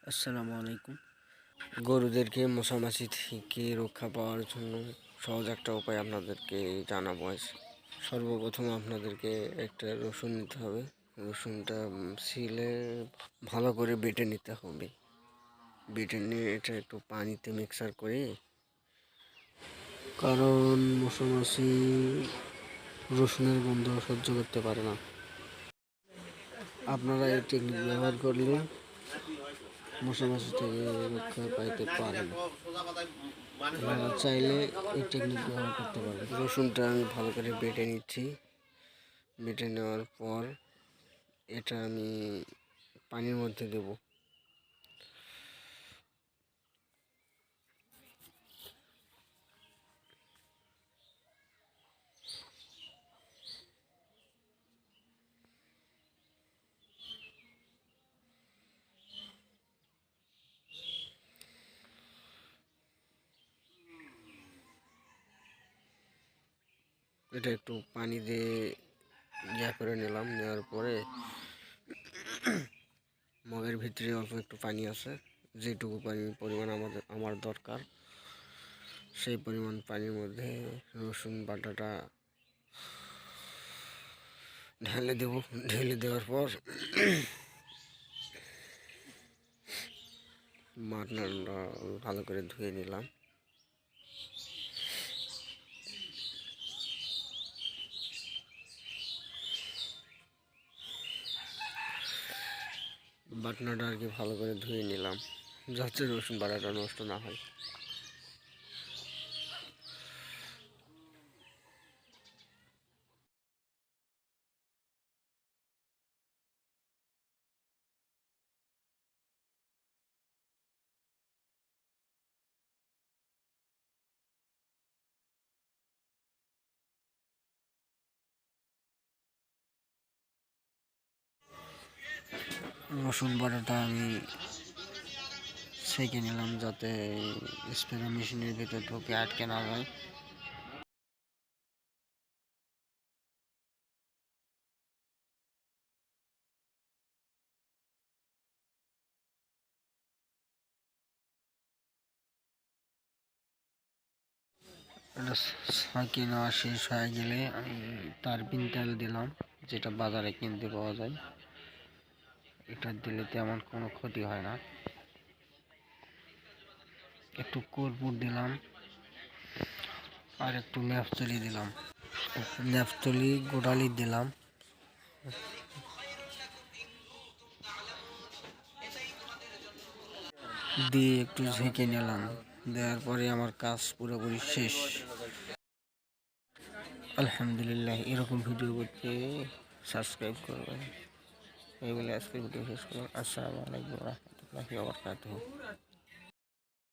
আসসালামু আলাইকুম। গরুদেরকে মশামাছি থেকে রক্ষা পাওয়ার জন্য সহজ একটা উপায় আপনাদেরকে জানাবো আজ। সর্বপ্রথম আপনাদেরকে একটা রসুন নিতে হবে। রসুনটা ছিলে ভালো করে বেটে নিতে হবে। বেটে নিয়ে এটা একটু পানিতে মিক্সার করে, কারণ মশামাছি রসুনের গন্ধ সহ্য করতে পারে না। আপনারা এই টেকনিক ব্যবহার করলে মশামাছি থেকে রক্ষা পাইতে পারেন। আপনারা চাইলে এই টেকনিক ব্যবহার করতে পারেন। রসুনটা আমি ভালো করে বেটে নিচ্ছি। বেটে নেওয়ার পর এটা আমি পানির মধ্যে দেব। এটা একটু পানি দিয়ে করে নিলাম। নেওয়ার পরে মগের ভিতরে অল্প একটু পানি আছে, যেটুকু পরিমাণ আমার দরকার সেই পরিমাণ পানির মধ্যে রসুন বাটাটা ঢেলে দেব। ঢেলে দেওয়ার পর বাটনাটা ভালো করে ধুয়ে নিলাম। বাটনাটা আর কি ভালো করে ধুয়ে নিলাম, যাতে রসুন বাটাটা নষ্ট না হয়। রসুন বাটাটা আমি ছেঁকে নিলাম, যাতে স্প্রে মেশিনের ভিতর ঢুকে আটকে না যায়। এটা ছাঁকিয়ে নেওয়া শেষ হয়ে গেলে আমি তারপিন তেল দিলাম, যেটা বাজারে কিনতে পাওয়া যায়। এটা দিলে তেমন কোনো ক্ষতি হয় না। একটু কর্পূর দিলাম আর একটু ন্যাপথলি দিলাম। ন্যাপথলি গোটালি দিলাম। দিয়ে একটু ঝেঁকে নিলাম। দেওয়ার পরে আমার কাজ পুরোপুরি শেষ। আলহামদুলিল্লাহ। এরকম ভিডিও করতে সাবস্ক্রাইব করবেন। এই বলে আজকের ভিডিও শেষ করলাম। আসসালামু আলাইকুম ওয়া রাহমাতুল্লাহি ওয়া বারাকাতুহু।